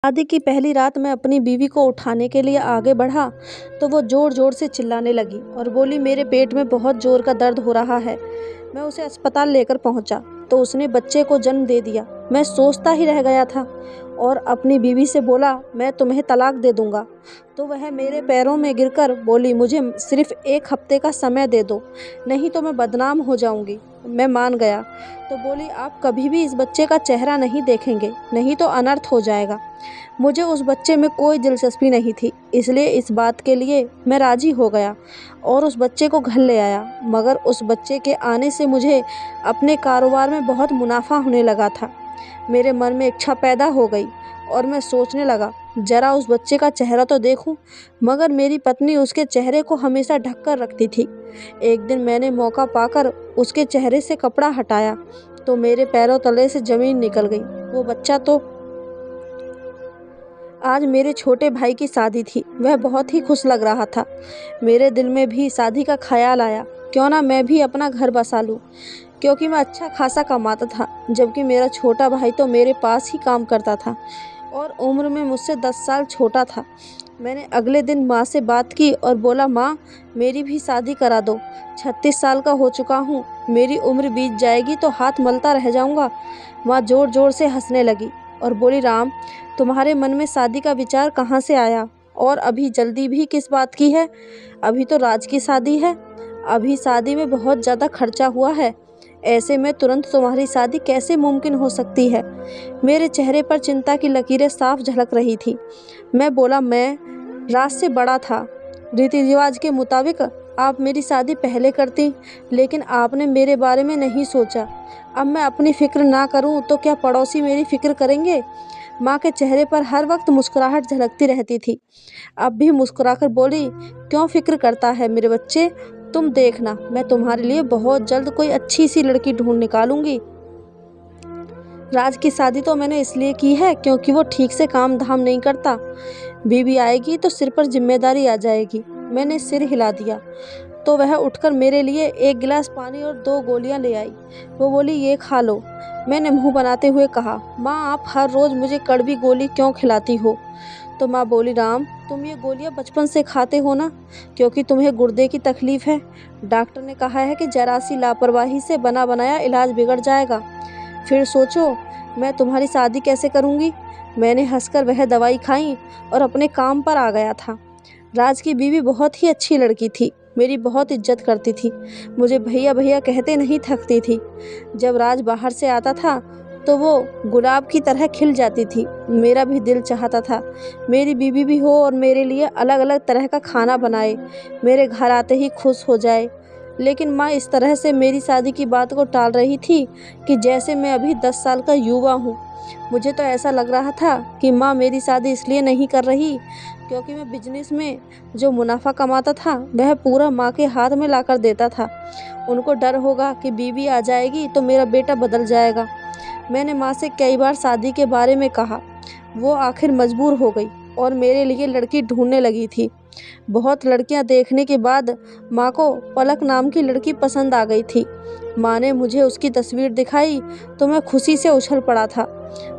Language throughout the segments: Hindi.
शादी की पहली रात मैं अपनी बीवी को उठाने के लिए आगे बढ़ा तो वो ज़ोर ज़ोर से चिल्लाने लगी और बोली, मेरे पेट में बहुत ज़ोर का दर्द हो रहा है। मैं उसे अस्पताल लेकर पहुंचा तो उसने बच्चे को जन्म दे दिया। मैं सोचता ही रह गया था और अपनी बीवी से बोला, मैं तुम्हें तलाक दे दूंगा। तो वह मेरे पैरों में गिरकर बोली, मुझे सिर्फ 1 हफ्ते का समय दे दो, नहीं तो मैं बदनाम हो जाऊंगी। मैं मान गया। तो बोली, आप कभी भी इस बच्चे का चेहरा नहीं देखेंगे, नहीं तो अनर्थ हो जाएगा। मुझे उस बच्चे में कोई दिलचस्पी नहीं थी, इसलिए इस बात के लिए मैं राज़ी हो गया और उस बच्चे को घर ले आया। मगर उस बच्चे के आने से मुझे अपने कारोबार में बहुत मुनाफा होने लगा था। मेरे मन में इच्छा पैदा हो गई और मैं सोचने लगा, जरा उस बच्चे का चेहरा तो देखूं। मगर मेरी पत्नी उसके चेहरे को हमेशा ढक कर रखती थी। एक दिन मैंने मौका पाकर उसके चेहरे से कपड़ा हटाया तो मेरे पैरों तले से ज़मीन निकल गई। वो बच्चा तो आज मेरे छोटे भाई की शादी थी। वह बहुत ही खुश लग रहा था। मेरे दिल में भी शादी का ख्याल आया, क्यों ना मैं भी अपना घर बसा लूं, क्योंकि मैं अच्छा खासा कमाता था, जबकि मेरा छोटा भाई तो मेरे पास ही काम करता था और उम्र में मुझसे 10 साल छोटा था। मैंने अगले दिन माँ से बात की और बोला, माँ, मेरी भी शादी करा दो। 36 साल का हो चुका हूँ, मेरी उम्र बीत जाएगी तो हाथ मलता रह जाऊँगा। माँ ज़ोर ज़ोर से हंसने लगी और बोली, राम, तुम्हारे मन में शादी का विचार कहाँ से आया? और अभी जल्दी भी किस बात की है? अभी तो राज की शादी है। अभी शादी में बहुत ज़्यादा खर्चा हुआ है। ऐसे में तुरंत तुम्हारी शादी कैसे मुमकिन हो सकती है? मेरे चेहरे पर चिंता की लकीरें साफ झलक रही थी। मैं बोला, मैं राज से बड़ा था। रीति रिवाज के मुताबिक आप मेरी शादी पहले करती, लेकिन आपने मेरे बारे में नहीं सोचा। अब मैं अपनी फिक्र ना करूं तो क्या पड़ोसी मेरी फिक्र करेंगे? माँ के चेहरे पर हर वक्त मुस्कुराहट झलकती रहती थी। अब भी मुस्कुराकर बोली, क्यों फिक्र करता है मेरे बच्चे? तुम देखना, मैं तुम्हारे लिए बहुत जल्द कोई अच्छी सी लड़की ढूंढ निकालूंगी। राज की शादी तो मैंने इसलिए की है क्योंकि वो ठीक से काम धाम नहीं करता। बीवी आएगी तो सिर पर जिम्मेदारी आ जाएगी। मैंने सिर हिला दिया तो वह उठकर मेरे लिए 1 गिलास पानी और 2 गोलियां ले आई। वो बोली, ये खा लो। मैंने मुंह बनाते हुए कहा, माँ, आप हर रोज़ मुझे कड़वी गोली क्यों खिलाती हो? तो माँ बोली, राम, तुम ये गोलियां बचपन से खाते हो ना, क्योंकि तुम्हें गुर्दे की तकलीफ है। डॉक्टर ने कहा है कि जरा सी लापरवाही से बना बनाया इलाज बिगड़ जाएगा। फिर सोचो, मैं तुम्हारी शादी कैसे करूँगी? मैंने हंसकर वह दवाई खाई और अपने काम पर आ गया था। राज की बीवी बहुत ही अच्छी लड़की थी, मेरी बहुत इज्जत करती थी, मुझे भैया भैया कहते नहीं थकती थी। जब राज बाहर से आता था तो वो गुलाब की तरह खिल जाती थी। मेरा भी दिल चाहता था मेरी बीवी भी हो और मेरे लिए अलग अलग तरह का खाना बनाए, मेरे घर आते ही खुश हो जाए। लेकिन माँ इस तरह से मेरी शादी की बात को टाल रही थी कि जैसे मैं अभी 10 साल का युवा हूँ। मुझे तो ऐसा लग रहा था कि माँ मेरी शादी इसलिए नहीं कर रही क्योंकि मैं बिजनेस में जो मुनाफा कमाता था वह पूरा माँ के हाथ में लाकर देता था। उनको डर होगा कि बीवी आ जाएगी तो मेरा बेटा बदल जाएगा। मैंने माँ से कई बार शादी के बारे में कहा। वो आखिर मजबूर हो गई और मेरे लिए लड़की ढूंढने लगी थी। बहुत लड़कियां देखने के बाद माँ को पलक नाम की लड़की पसंद आ गई थी। माँ ने मुझे उसकी तस्वीर दिखाई तो मैं खुशी से उछल पड़ा था।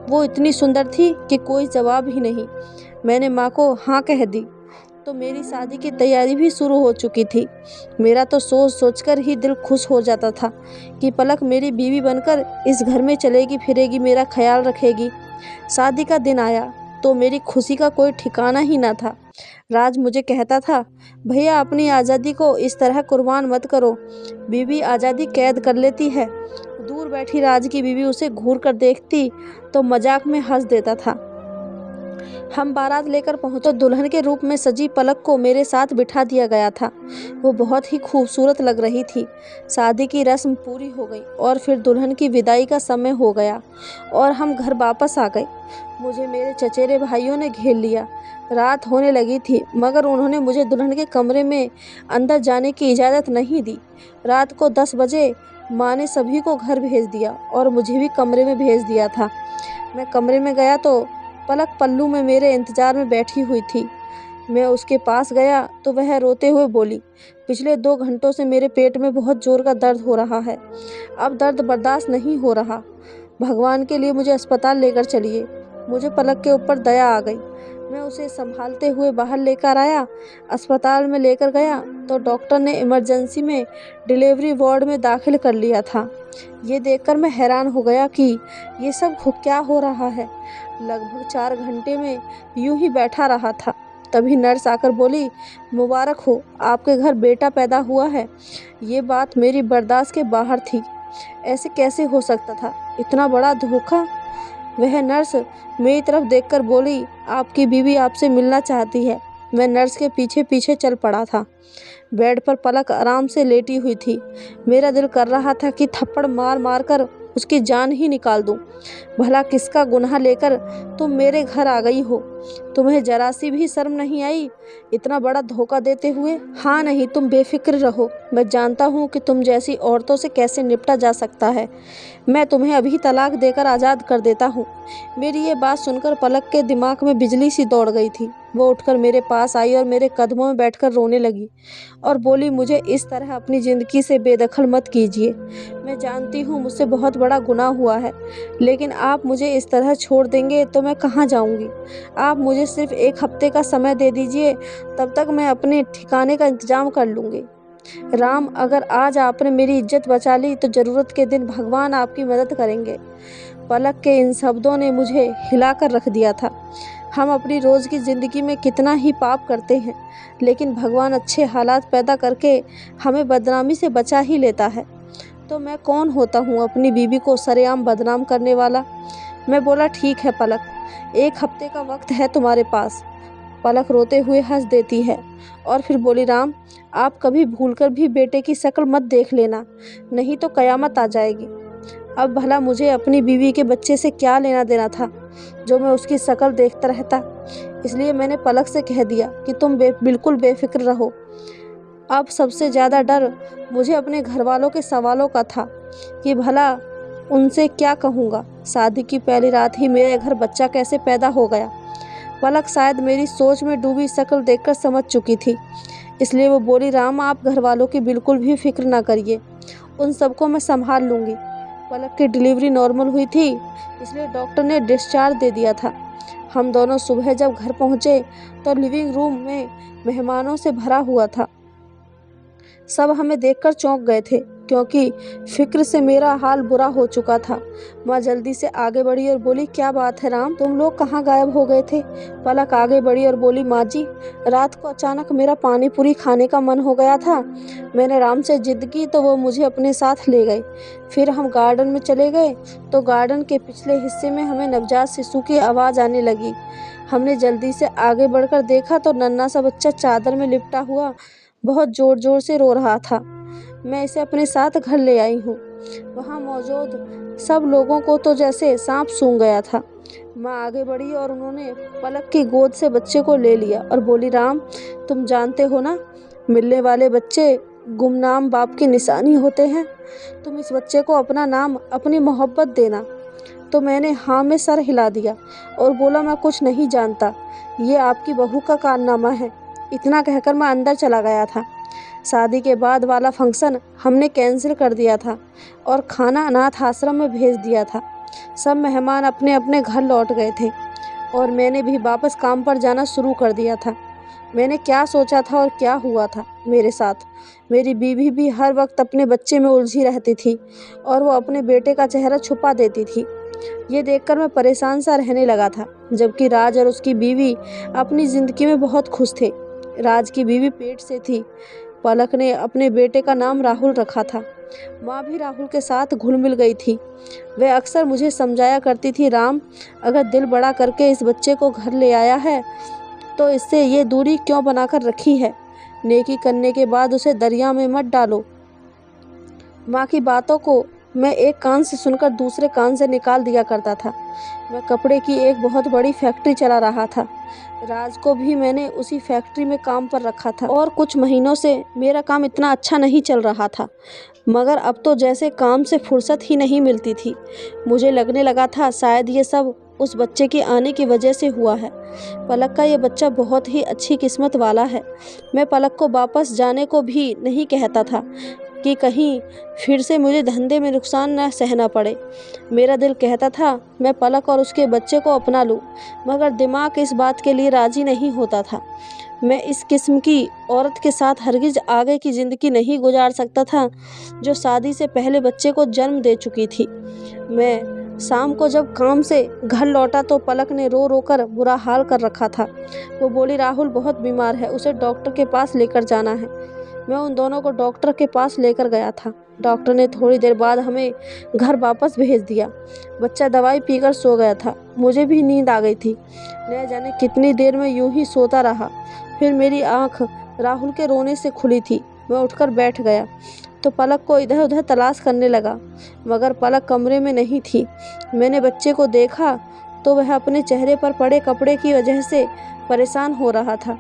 वो इतनी सुंदर थी कि कोई जवाब ही नहीं। मैंने माँ को हाँ कह दी तो मेरी शादी की तैयारी भी शुरू हो चुकी थी। मेरा तो सोच सोचकर ही दिल खुश हो जाता था कि पलक मेरी बीवी बनकर इस घर में चलेगी फिरेगी, मेरा ख्याल रखेगी। शादी का दिन आया तो मेरी खुशी का कोई ठिकाना ही ना था। राज मुझे कहता था, भैया, अपनी आज़ादी को इस तरह कुर्बान मत करो, बीवी आज़ादी कैद कर लेती है। दूर बैठी राज की बीवी उसे घूर कर देखती तो मजाक में हंस देता था। हम बारात लेकर पहुंचे। दुल्हन के रूप में सजी पलक को मेरे साथ बिठा दिया गया था। वो बहुत ही खूबसूरत लग रही थी। शादी की रस्म पूरी हो गई और फिर दुल्हन की विदाई का समय हो गया और हम घर वापस आ गए। मुझे मेरे चचेरे भाइयों ने घेर लिया। रात होने लगी थी मगर उन्होंने मुझे दुल्हन के कमरे में अंदर जाने की इजाज़त नहीं दी। रात को 10 बजे माँ ने सभी को घर भेज दिया और मुझे भी कमरे में भेज दिया था। मैं कमरे में गया तो पलक पल्लू में मेरे इंतज़ार में बैठी हुई थी। मैं उसके पास गया तो वह रोते हुए बोली, पिछले 2 घंटों से मेरे पेट में बहुत ज़ोर का दर्द हो रहा है। अब दर्द बर्दाश्त नहीं हो रहा। भगवान के लिए मुझे अस्पताल लेकर चलिए। मुझे पलक के ऊपर दया आ गई। मैं उसे संभालते हुए बाहर लेकर आया। अस्पताल में लेकर गया तो डॉक्टर ने इमरजेंसी में डिलीवरी वार्ड में दाखिल कर लिया था। ये देखकर मैं हैरान हो गया कि ये सब क्या हो रहा है। लगभग 4 घंटे में यूं ही बैठा रहा था। तभी नर्स आकर बोली, मुबारक हो, आपके घर बेटा पैदा हुआ है। ये बात मेरी बर्दाश्त के बाहर थी। ऐसे कैसे हो सकता था? इतना बड़ा धोखा। वह नर्स मेरी तरफ देखकर बोली, आपकी बीवी आपसे मिलना चाहती है। मैं नर्स के पीछे पीछे चल पड़ा था। बेड पर पलक आराम से लेटी हुई थी। मेरा दिल कर रहा था कि थप्पड़ मार मार कर उसकी जान ही निकाल दूं। भला किसका गुनाह लेकर तुम मेरे घर आ गई हो? तुम्हें जरा सी भी शर्म नहीं आई इतना बड़ा धोखा देते हुए? हाँ नहीं, तुम बेफिक्र रहो। मैं जानता हूँ कि तुम जैसी औरतों से कैसे निपटा जा सकता है। मैं तुम्हें अभी तलाक देकर आज़ाद कर देता हूँ। मेरी ये बात सुनकर पलक के दिमाग में बिजली सी दौड़ गई थी। वो उठकर मेरे पास आई और मेरे कदमों में बैठकर रोने लगी और बोली, मुझे इस तरह अपनी ज़िंदगी से बेदखल मत कीजिए। मैं जानती हूँ मुझसे बहुत बड़ा गुनाह हुआ है, लेकिन आप मुझे इस तरह छोड़ देंगे तो मैं कहाँ जाऊँगी? आप मुझे सिर्फ 1 हफ्ते का समय दे दीजिए, तब तक मैं अपने ठिकाने का इंतजाम कर लूँगी। राम, अगर आज आपने मेरी इज्जत बचा ली तो ज़रूरत के दिन भगवान आपकी मदद करेंगे। पलक के इन शब्दों ने मुझे हिलाकर रख दिया था। हम अपनी रोज़ की ज़िंदगी में कितना ही पाप करते हैं, लेकिन भगवान अच्छे हालात पैदा करके हमें बदनामी से बचा ही लेता है। तो मैं कौन होता हूँ अपनी बीवी को सरेआम बदनाम करने वाला? मैं बोला, ठीक है पलक, 1 हफ्ते का वक्त है तुम्हारे पास। पलक रोते हुए हंस देती है और फिर बोली, राम, आप कभी भूलकर भी बेटे की शक्ल मत देख लेना, नहीं तो कयामत आ जाएगी। अब भला मुझे अपनी बीवी के बच्चे से क्या लेना देना था जो मैं उसकी शक्ल देखता रहता? इसलिए मैंने पलक से कह दिया कि तुम बिल्कुल बेफिक्र रहो। अब सबसे ज़्यादा डर मुझे अपने घर वालों के सवालों का था कि भला उनसे क्या कहूँगा। शादी की पहली रात ही मेरे घर बच्चा कैसे पैदा हो गया? पलक शायद मेरी सोच में डूबी शक्ल देखकर समझ चुकी थी, इसलिए वो बोली, राम, आप घर वालों की बिल्कुल भी फिक्र ना करिए, उन सबको मैं संभाल लूँगी। पलक की डिलीवरी नॉर्मल हुई थी, इसलिए डॉक्टर ने डिस्चार्ज दे दिया था। हम दोनों सुबह जब घर पहुँचे तो लिविंग रूम में मेहमानों से भरा हुआ था। सब हमें देखकर चौंक गए थे, क्योंकि फिक्र से मेरा हाल बुरा हो चुका था। माँ जल्दी से आगे बढ़ी और बोली, क्या बात है राम, तुम लोग कहाँ गायब हो गए थे? पलक आगे बढ़ी और बोली, माँ जी, रात को अचानक मेरा पानी पूरी खाने का मन हो गया था। मैंने राम से जिद की तो वो मुझे अपने साथ ले गए। फिर हम गार्डन में चले गए तो गार्डन के पिछले हिस्से में हमें नवजात शिशु की आवाज़ आने लगी। हमने जल्दी से आगे बढ़कर देखा तो नन्हा सा बच्चा चादर में लिपटा हुआ बहुत ज़ोर ज़ोर से रो रहा था। मैं इसे अपने साथ घर ले आई हूँ। वहाँ मौजूद सब लोगों को तो जैसे सांप सूंघ गया था। माँ आगे बढ़ी और उन्होंने पलक की गोद से बच्चे को ले लिया और बोली, राम, तुम जानते हो ना, मिलने वाले बच्चे गुमनाम बाप की निशानी होते हैं। तुम इस बच्चे को अपना नाम, अपनी मोहब्बत देना। तो मैंने हाँ में सर हिला दिया और बोला, मैं कुछ नहीं जानता, ये आपकी बहू का कारनामा है। इतना कहकर मैं अंदर चला गया था। शादी के बाद वाला फंक्शन हमने कैंसिल कर दिया था और खाना अनाथ आश्रम में भेज दिया था। सब मेहमान अपने अपने घर लौट गए थे और मैंने भी वापस काम पर जाना शुरू कर दिया था। मैंने क्या सोचा था और क्या हुआ था मेरे साथ? मेरी बीवी भी हर वक्त अपने बच्चे में उलझी रहती थी और वो अपने बेटे का चेहरा छुपा देती थी। ये देखकर मैं परेशान सा रहने लगा था, जबकि राज और उसकी बीवी अपनी ज़िंदगी में बहुत खुश थे। राज की बीवी पेट से थी। पलक ने अपने बेटे का नाम राहुल रखा था। माँ भी राहुल के साथ घुल मिल गई थी। वह अक्सर मुझे समझाया करती थी, राम, अगर दिल बड़ा करके इस बच्चे को घर ले आया है तो इससे ये दूरी क्यों बनाकर रखी है? नेकी करने के बाद उसे दरिया में मत डालो। माँ की बातों को मैं एक कान से सुनकर दूसरे कान से निकाल दिया करता था। मैं कपड़े की एक बहुत बड़ी फैक्ट्री चला रहा था। राज को भी मैंने उसी फैक्ट्री में काम पर रखा था और कुछ महीनों से मेरा काम इतना अच्छा नहीं चल रहा था, मगर अब तो जैसे काम से फुर्सत ही नहीं मिलती थी। मुझे लगने लगा था शायद ये सब उस बच्चे के आने की वजह से हुआ है। पलक का ये बच्चा बहुत ही अच्छी किस्मत वाला है। मैं पलक को वापस जाने को भी नहीं कहता था, कि कहीं फिर से मुझे धंधे में नुकसान न सहना पड़े। मेरा दिल कहता था मैं पलक और उसके बच्चे को अपना लूं, मगर दिमाग इस बात के लिए राजी नहीं होता था। मैं इस किस्म की औरत के साथ हरगिज आगे की ज़िंदगी नहीं गुजार सकता था जो शादी से पहले बच्चे को जन्म दे चुकी थी। मैं शाम को जब काम से घर लौटा तो पलक ने रो रो कर बुरा हाल कर रखा था। वो बोली, राहुल बहुत बीमार है, उसे डॉक्टर के पास लेकर जाना है। मैं उन दोनों को डॉक्टर के पास लेकर गया था। डॉक्टर ने थोड़ी देर बाद हमें घर वापस भेज दिया। बच्चा दवाई पीकर सो गया था। मुझे भी नींद आ गई थी। न जाने कितनी देर में यूं ही सोता रहा। फिर मेरी आंख राहुल के रोने से खुली थी। मैं उठकर बैठ गया तो पलक को इधर उधर तलाश करने लगा, मगर पलक कमरे में नहीं थी। मैंने बच्चे को देखा तो वह अपने चेहरे पर पड़े कपड़े की वजह से परेशान हो रहा था।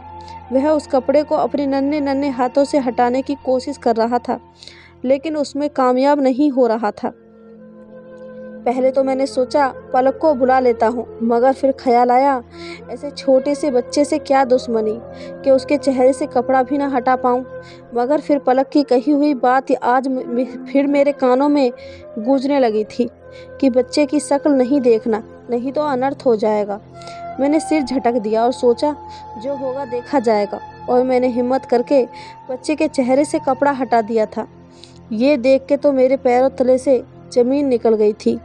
वह उस कपड़े को अपने नन्हे नन्हे हाथों से हटाने की कोशिश कर रहा था, लेकिन उसमें कामयाब नहीं हो रहा था। पहले तो मैंने सोचा पलक को बुला लेता हूँ, मगर फिर ख्याल आया ऐसे छोटे से बच्चे से क्या दुश्मनी कि उसके चेहरे से कपड़ा भी ना हटा पाऊँ। मगर फिर पलक की कही हुई बात आज फिर मेरे कानों में गूंजने लगी थी कि बच्चे की शक्ल नहीं देखना, नहीं तो अनर्थ हो जाएगा। मैंने सिर झटक दिया और सोचा जो होगा देखा जाएगा, और मैंने हिम्मत करके बच्चे के चेहरे से कपड़ा हटा दिया था। ये देख के तो मेरे पैरों तले से ज़मीन निकल गई थी,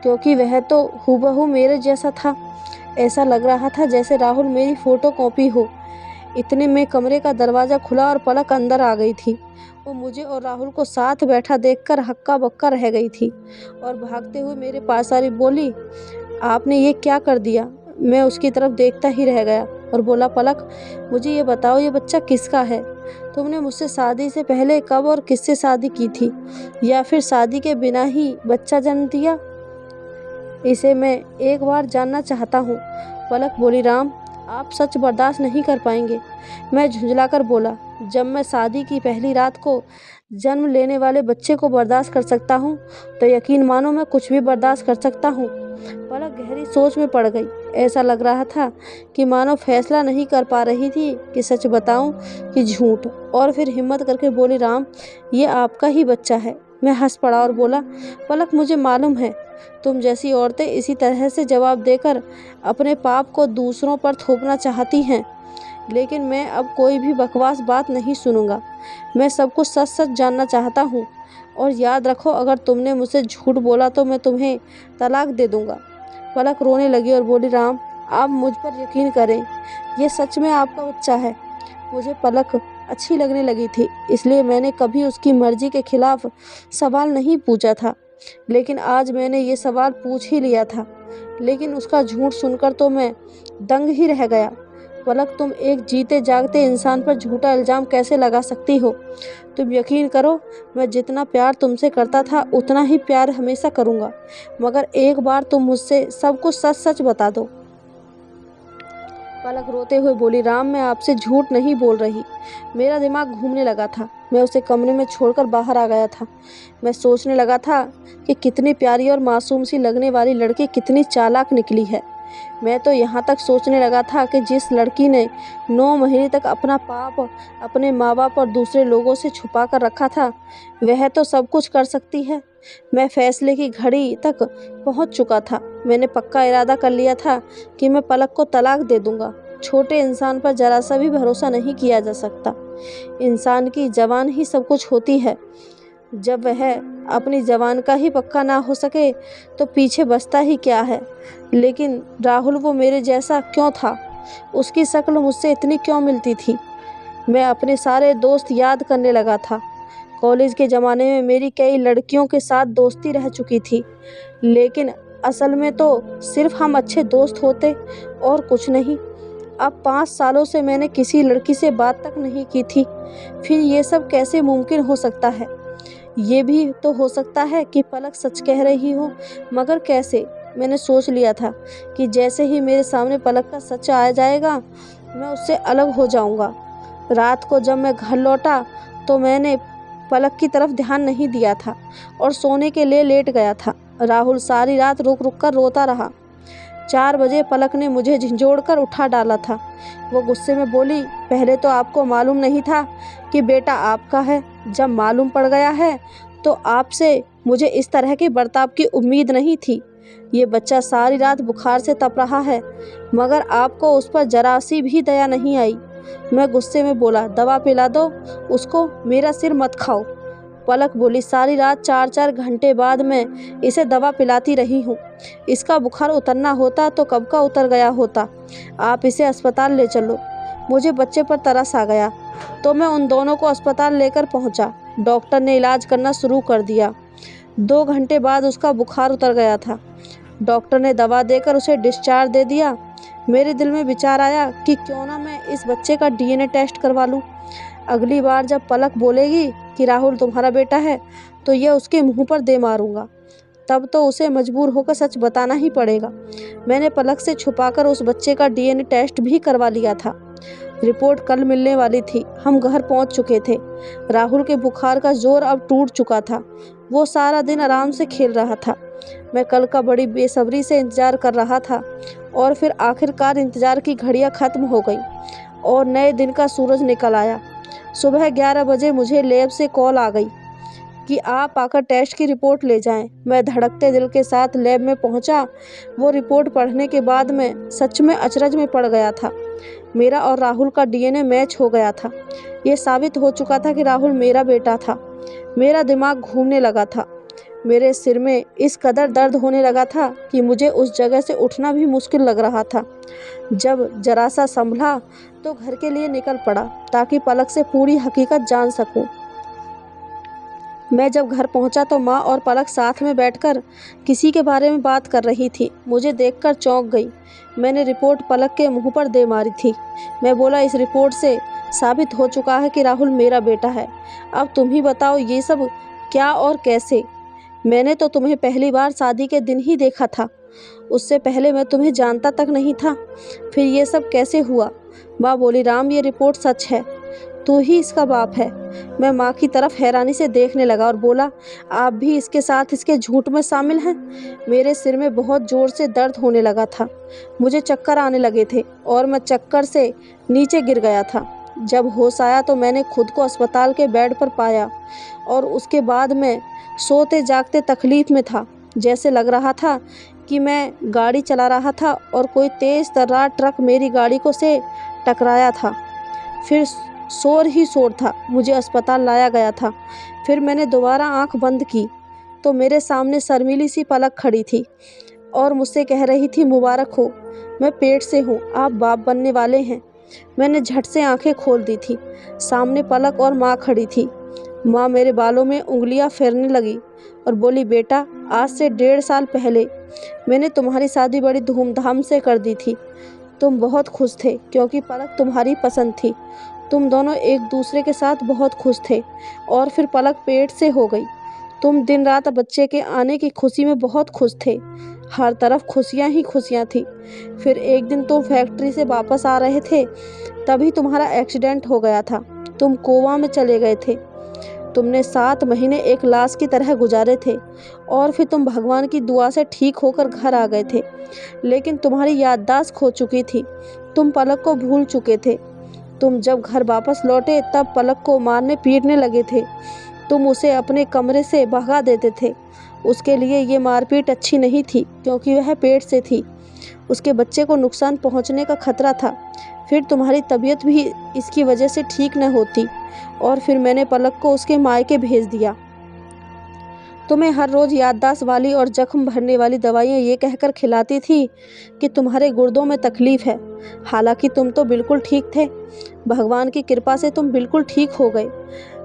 क्योंकि वह तो हूबहू मेरे जैसा था। ऐसा लग रहा था जैसे राहुल मेरी फ़ोटो कॉपी हो। इतने में कमरे का दरवाज़ा खुला और पलक अंदर आ गई थी। वो मुझे और राहुल को साथ बैठा देखकर हक्का बक्का रह गई थी और भागते हुए मेरे पास आ रही बोली, आपने ये क्या कर दिया? मैं उसकी तरफ देखता ही रह गया और बोला, पलक मुझे ये बताओ, ये बच्चा किसका है? तुमने मुझसे शादी से पहले कब और किससे शादी की थी, या फिर शादी के बिना ही बच्चा जन्म दिया? इसे मैं एक बार जानना चाहता हूँ। पलक बोली, राम आप सच बर्दाश्त नहीं कर पाएंगे। मैं झुंझलाकर बोला, जब मैं शादी की पहली रात को जन्म लेने वाले बच्चे को बर्दाश्त कर सकता हूँ तो यकीन मानो मैं कुछ भी बर्दाश्त कर सकता हूँ। पलक गहरी सोच में पड़ गई। ऐसा लग रहा था कि मानो फैसला नहीं कर पा रही थी कि सच बताऊं कि झूठ, और फिर हिम्मत करके बोली, राम ये आपका ही बच्चा है। मैं हंस पड़ा और बोला, पलक मुझे मालूम है तुम जैसी औरतें इसी तरह से जवाब देकर अपने पाप को दूसरों पर थोपना चाहती हैं, लेकिन मैं अब कोई भी बकवास बात नहीं सुनूंगा। मैं सब कुछ सच सच जानना चाहता हूँ, और याद रखो अगर तुमने मुझसे झूठ बोला तो मैं तुम्हें तलाक दे दूंगा। पलक रोने लगी और बोली, राम आप मुझ पर यकीन करें, ये सच में आपका बच्चा है। मुझे पलक अच्छी लगने लगी थी, इसलिए मैंने कभी उसकी मर्जी के खिलाफ सवाल नहीं पूछा था, लेकिन आज मैंने ये सवाल पूछ ही लिया था। लेकिन उसका झूठ सुनकर तो मैं दंग ही रह गया। पलक तुम एक जीते जागते इंसान पर झूठा इल्ज़ाम कैसे लगा सकती हो? तुम यकीन करो मैं जितना प्यार तुमसे करता था उतना ही प्यार हमेशा करूँगा, मगर एक बार तुम मुझसे सब कुछ सच सच बता दो। पलक रोते हुए बोली, राम मैं आपसे झूठ नहीं बोल रही। मेरा दिमाग घूमने लगा था। मैं उसे कमरे में छोड़कर बाहर आ गया था। मैं सोचने लगा था कि कितनी प्यारी और मासूम सी लगने वाली लड़की कितनी चालाक निकली है। मैं तो यहाँ तक सोचने लगा था कि जिस लड़की ने 9 महीने तक अपना पाप अपने माँ बाप और दूसरे लोगों से छुपा कर रखा था, वह तो सब कुछ कर सकती है। मैं फैसले की घड़ी तक पहुँच चुका था। मैंने पक्का इरादा कर लिया था कि मैं पलक को तलाक दे दूँगा। छोटे इंसान पर जरा सा भी भरोसा नहीं किया जा सकता। इंसान की ज़बान ही सब कुछ होती है। जब वह अपनी ज़बान का ही पक्का ना हो सके तो पीछे बचता ही क्या है। लेकिन राहुल वो मेरे जैसा क्यों था? उसकी शक्ल मुझसे इतनी क्यों मिलती थी? मैं अपने सारे दोस्त याद करने लगा था। कॉलेज के ज़माने में मेरी कई लड़कियों के साथ दोस्ती रह चुकी थी, लेकिन असल में तो सिर्फ हम अच्छे दोस्त होते और कुछ नहीं। अब 5 सालों से मैंने किसी लड़की से बात तक नहीं की थी। फिर ये सब कैसे मुमकिन हो सकता है? ये भी तो हो सकता है कि पलक सच कह रही हो, मगर कैसे? मैंने सोच लिया था कि जैसे ही मेरे सामने पलक का सच आ जाएगा मैं उससे अलग हो जाऊंगा। रात को जब मैं घर लौटा तो मैंने पलक की तरफ ध्यान नहीं दिया था और सोने के लिए लेट गया था। राहुल सारी रात रुक रुक कर रोता रहा। 4 बजे पलक ने मुझे झिंझोड़ कर उठा डाला था। वो गुस्से में बोली, पहले तो आपको मालूम नहीं था कि बेटा आपका है, जब मालूम पड़ गया है तो आपसे मुझे इस तरह के बर्ताव की उम्मीद नहीं थी। ये बच्चा सारी रात बुखार से तप रहा है मगर आपको उस पर जरा सी भी दया नहीं आई। मैं गुस्से में बोला, दवा पिला दो उसको, मेरा सिर मत खाओ। पलक बोली, सारी रात 4-4 घंटे बाद मैं इसे दवा पिलाती रही हूँ। इसका बुखार उतरना होता तो कब का उतर गया होता। आप इसे अस्पताल ले चलो। मुझे बच्चे पर तरस आ गया तो मैं उन दोनों को अस्पताल लेकर पहुँचा। डॉक्टर ने इलाज करना शुरू कर दिया। 2 घंटे बाद उसका बुखार उतर गया था। डॉक्टर ने दवा देकर उसे डिस्चार्ज दे दिया। मेरे दिल में विचार आया कि क्यों ना मैं इस बच्चे का डीएनए टेस्ट करवा लूं। अगली बार जब पलक बोलेगी कि राहुल तुम्हारा बेटा है तो यह उसके मुंह पर दे मारूंगा। तब तो उसे मजबूर होकर सच बताना ही पड़ेगा। मैंने पलक से छुपाकर उस बच्चे का डीएनए टेस्ट भी करवा लिया था। रिपोर्ट कल मिलने वाली थी। हम घर पहुंच चुके थे। राहुल के बुखार का जोर अब टूट चुका था। वो सारा दिन आराम से खेल रहा था। मैं कल का बड़ी बेसब्री से इंतजार कर रहा था और फिर आखिरकार इंतजार की घड़ियां खत्म हो गई और नए दिन का सूरज निकल आया। सुबह 11 बजे मुझे लैब से कॉल आ गई कि आप आकर टेस्ट की रिपोर्ट ले जाएं। मैं धड़कते दिल के साथ लैब में पहुंचा। वो रिपोर्ट पढ़ने के बाद मैं सच में अचरज में पड़ गया था। मेरा और राहुल का डीएनए मैच हो गया था। ये साबित हो चुका था कि राहुल मेरा बेटा था। मेरा दिमाग घूमने लगा था। मेरे सिर में इस कदर दर्द होने लगा था कि मुझे उस जगह से उठना भी मुश्किल लग रहा था। जब जरा सा संभला तो घर के लिए निकल पड़ा ताकि पलक से पूरी हकीकत जान सकूं। मैं जब घर पहुंचा तो माँ और पलक साथ में बैठकर किसी के बारे में बात कर रही थी। मुझे देखकर चौंक गई। मैंने रिपोर्ट पलक के मुंह पर दे मारी थी। मैं बोला, इस रिपोर्ट से साबित हो चुका है कि राहुल मेरा बेटा है। अब तुम ही बताओ ये सब क्या और कैसे। मैंने तो तुम्हें पहली बार शादी के दिन ही देखा था। उससे पहले मैं तुम्हें जानता तक नहीं था। फिर ये सब कैसे हुआ। माँ बोली, राम ये रिपोर्ट सच है। तू ही इसका बाप है। मैं माँ की तरफ हैरानी से देखने लगा और बोला, आप भी इसके साथ इसके झूठ में शामिल हैं। मेरे सिर में बहुत ज़ोर से दर्द होने लगा था। मुझे चक्कर आने लगे थे और मैं चक्कर से नीचे गिर गया था। जब होश आया तो मैंने खुद को अस्पताल के बेड पर पाया और उसके बाद मैं सोते जागते तकलीफ में था। जैसे लग रहा था कि मैं गाड़ी चला रहा था और कोई तेज़ तर्रार ट्रक मेरी गाड़ी को से टकराया था। फिर शोर ही शोर था। मुझे अस्पताल लाया गया था। फिर मैंने दोबारा आंख बंद की तो मेरे सामने शर्मीली सी पलक खड़ी थी और मुझसे कह रही थी, मुबारक हो, मैं पेट से हूँ, आप बाप बनने वाले हैं। मैंने झट से आंखें खोल दी थी। सामने पलक और माँ खड़ी थी। माँ मेरे बालों में उंगलियां फेरने लगी और बोली, बेटा, आज से 1.5 साल पहले मैंने तुम्हारी शादी बड़ी धूमधाम से कर दी थी। तुम बहुत खुश थे क्योंकि पलक तुम्हारी पसंद थी। तुम दोनों एक दूसरे के साथ बहुत खुश थे और फिर पलक पेट से हो गई। तुम दिन रात बच्चे के आने की खुशी में बहुत खुश थे। हर तरफ खुशियाँ ही खुशियाँ थी। फिर एक दिन तुम फैक्ट्री से वापस आ रहे थे, तभी तुम्हारा एक्सीडेंट हो गया था। तुम कोमा में चले गए थे। तुमने 7 महीने एक लाश की तरह गुजारे थे और फिर तुम भगवान की दुआ से ठीक होकर घर आ गए थे। लेकिन तुम्हारी याददाश्त खो चुकी थी। तुम पलक को भूल चुके थे। तुम जब घर वापस लौटे तब पलक को मारने पीटने लगे थे। तुम उसे अपने कमरे से भगा देते थे। उसके लिए ये मारपीट अच्छी नहीं थी क्योंकि वह पेट से थी। उसके बच्चे को नुकसान पहुंचने का खतरा था। फिर तुम्हारी तबीयत भी इसकी वजह से ठीक न होती और फिर मैंने पलक को उसके मायके भेज दिया। तुम्हें हर रोज़ याददाश्त वाली और जख्म भरने वाली दवाइयाँ ये कहकर खिलाती थी कि तुम्हारे गुर्दों में तकलीफ़ है। हालांकि तुम तो बिल्कुल ठीक थे। भगवान की कृपा से तुम बिल्कुल ठीक हो गए।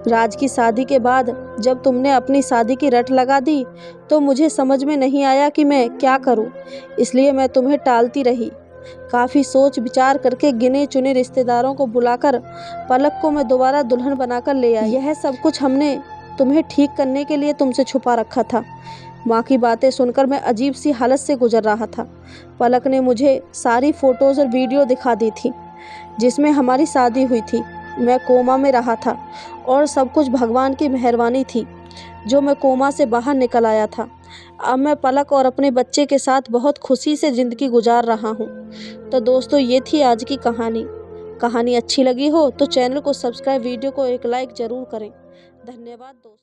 राज की शादी के बाद जब तुमने अपनी शादी की रट लगा दी तो मुझे समझ में नहीं आया कि मैं क्या करूं, इसलिए मैं तुम्हें टालती रही। काफ़ी सोच विचार करके गिने चुने रिश्तेदारों को बुलाकर पलक को मैं दोबारा दुल्हन बनाकर ले आई। यह सब कुछ हमने तुम्हें ठीक करने के लिए तुमसे छुपा रखा था। माँ की बातें सुनकर मैं अजीब सी हालत से गुजर रहा था। पलक ने मुझे सारी फ़ोटोज़ और वीडियो दिखा दी थी जिसमें हमारी शादी हुई थी। मैं कोमा में रहा था और सब कुछ भगवान की मेहरबानी थी जो मैं कोमा से बाहर निकल आया था। अब मैं पलक और अपने बच्चे के साथ बहुत खुशी से ज़िंदगी गुजार रहा हूँ। तो दोस्तों, ये थी आज की कहानी। कहानी अच्छी लगी हो तो चैनल को सब्सक्राइब, वीडियो को एक लाइक ज़रूर करें। धन्यवाद दोस्त।